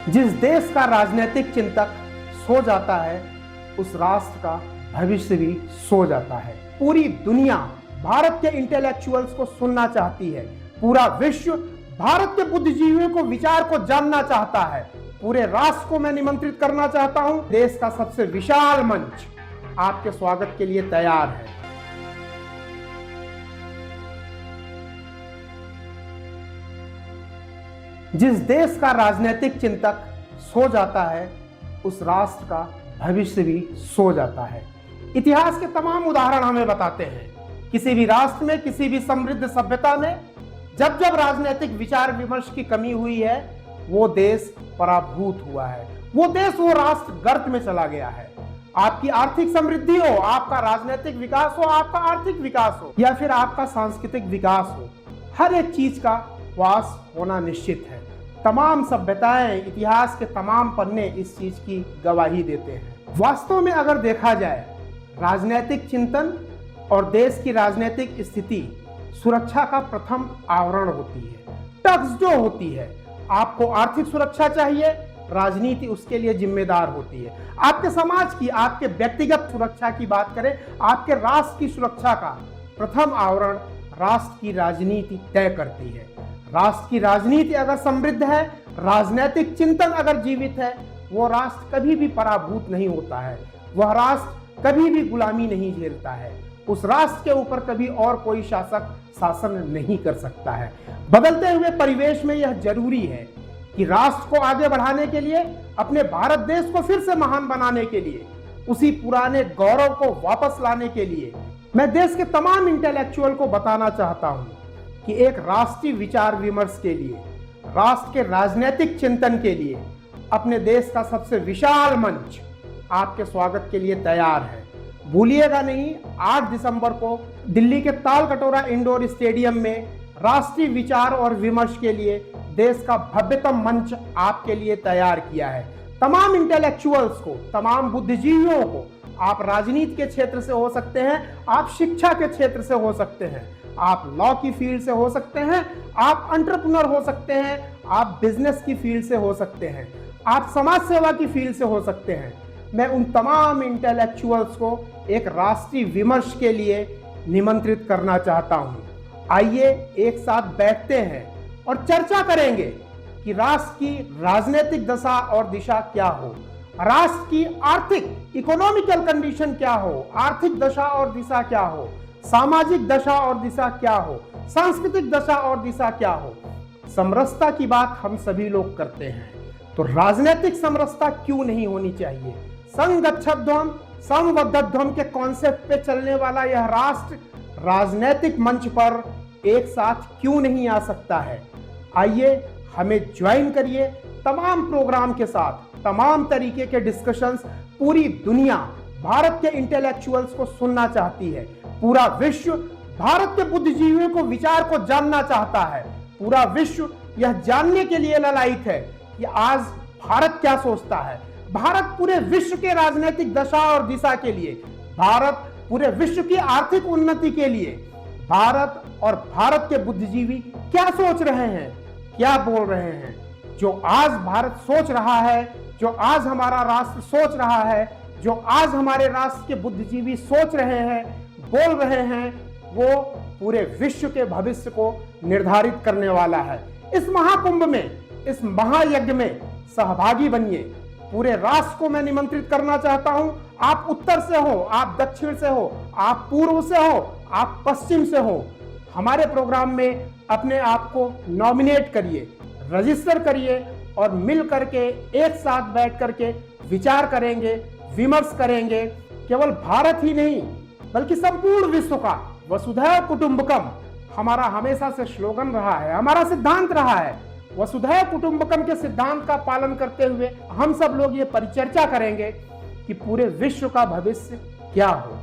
जिस देश का राजनीतिक चिंतक सो जाता है, उस राष्ट्र का भविष्य भी सो जाता है। पूरी दुनिया भारत के इंटेलेक्चुअल्स को सुनना चाहती है। पूरा विश्व भारत के बुद्धिजीवियों को विचार को जानना चाहता है। पूरे राष्ट्र को मैं निमंत्रित करना चाहता हूं। देश का सबसे विशाल मंच आपके स्वागत के लिए तैयार है। जिस देश का राजनीतिक चिंतक सो जाता है, उस राष्ट्र का भविष्य भी सो जाता है। इतिहास के तमाम उदाहरण हमें बताते हैं, किसी भी राष्ट्र में, किसी भी समृद्ध सभ्यता में जब जब राजनीतिक विचार विमर्श की कमी हुई है, वो देश पराभूत हुआ है, वो देश, वो राष्ट्र गर्त में चला गया है। आपकी आर्थिक समृद्धि हो, आपका राजनीतिक विकास हो, आपका आर्थिक विकास हो, या फिर आपका सांस्कृतिक विकास हो, हर एक चीज का वास होना निश्चित है। तमाम सभ्यताएं, इतिहास के तमाम पन्ने इस चीज की गवाही देते हैं। वास्तव में अगर देखा जाए, राजनीतिक चिंतन और देश की राजनीतिक स्थिति सुरक्षा का प्रथम आवरण होती है, टक्स जो होती है। आपको आर्थिक सुरक्षा चाहिए, राजनीति उसके लिए जिम्मेदार होती है। आपके समाज की, आपके व्यक्तिगत सुरक्षा की बात करें, आपके राष्ट्र की सुरक्षा का प्रथम आवरण राष्ट्र की राजनीति तय करती है। राष्ट्र की राजनीति अगर समृद्ध है, राजनीतिक चिंतन अगर जीवित है, वो राष्ट्र कभी भी पराभूत नहीं होता है, वह राष्ट्र कभी भी गुलामी नहीं झेलता है, उस राष्ट्र के ऊपर कभी और कोई शासक शासन नहीं कर सकता है। बदलते हुए परिवेश में यह जरूरी है कि राष्ट्र को आगे बढ़ाने के लिए, अपने भारत देश को फिर से महान बनाने के लिए, उसी पुराने गौरव को वापस लाने के लिए मैं देश के तमाम इंटेलेक्चुअल को बताना चाहता हूं कि एक राष्ट्रीय विचार विमर्श के लिए, राष्ट्र के राजनीतिक चिंतन के लिए अपने देश का सबसे विशाल मंच आपके स्वागत के लिए तैयार है। भूलिएगा नहीं, 8 दिसंबर को दिल्ली के तालकटोरा इंडोर स्टेडियम में राष्ट्रीय विचार और विमर्श के लिए देश का भव्यतम मंच आपके लिए तैयार किया है। तमाम इंटेलेक्चुअल्स को, तमाम बुद्धिजीवियों को, आप राजनीति के क्षेत्र से हो सकते हैं, आप शिक्षा के क्षेत्र से हो सकते हैं, आप लॉ की फील्ड से हो सकते हैं, आप एंटरप्रेन्योर हो सकते हैं, आप बिजनेस की फील्ड से हो सकते हैं, आप समाज सेवा की फील्ड से हो सकते हैं। मैं उन तमाम इंटेलेक्चुअल्स को एक राष्ट्रीय विमर्श के लिए निमंत्रित करना चाहता हूं। आइए एक साथ बैठते हैं और चर्चा करेंगे कि राष्ट्र की राजनीतिक दशा और दिशा क्या हो, राष्ट्र की आर्थिक इकोनॉमिकल कंडीशन क्या हो, आर्थिक दशा और दिशा क्या हो, सामाजिक दशा और दिशा क्या हो, सांस्कृतिक दशा और दिशा क्या हो। समरसता की बात हम सभी लोग करते हैं, तो राजनीतिक समरसता क्यों नहीं होनी चाहिए। संगच्छध्वम समवद्धध्वम के कॉन्सेप्ट पे चलने वाला यह राष्ट्र राजनीतिक मंच पर एक साथ क्यों नहीं आ सकता है। आइए हमें ज्वाइन करिए। तमाम प्रोग्राम के साथ तमाम तरीके के डिस्कशंस पूरी दुनिया भारत के इंटेलेक्चुअल्स को सुनना चाहती है। पूरा विश्व भारत के बुद्धिजीवियों को विचार को जानना चाहता है। पूरा विश्व यह जानने के लिए ललायित है कि आज भारत क्या सोचता है। भारत पूरे विश्व के राजनीतिक दशा और दिशा के लिए, भारत पूरे विश्व की आर्थिक उन्नति के लिए, भारत और भारत के बुद्धिजीवी क्या सोच रहे हैं, क्या बोल रहे हैं। जो आज भारत सोच रहा है, जो आज हमारा राष्ट्र सोच रहा है, जो आज हमारे राष्ट्र के बुद्धिजीवी सोच रहे हैं, बोल रहे हैं, वो पूरे विश्व के भविष्य को निर्धारित करने वाला है। इस महाकुंभ में, इस महायज्ञ में सहभागी बनिए। पूरे राष्ट्र को मैं निमंत्रित करना चाहता हूं। आप उत्तर से हो, आप दक्षिण से हो, आप पूर्व से हो, आप पश्चिम से हो, हमारे प्रोग्राम में अपने आप को नॉमिनेट करिए, रजिस्टर करिए और मिल करके एक साथ बैठ करके विचार करेंगे, विमर्श करेंगे। केवल भारत ही नहीं बल्कि संपूर्ण विश्व का वसुधैव कुटुंबकम हमारा हमेशा से स्लोगन रहा है, हमारा सिद्धांत रहा है। वसुधैव कुटुंबकम के सिद्धांत का पालन करते हुए हम सब लोग ये परिचर्चा करेंगे कि पूरे विश्व का भविष्य क्या हो।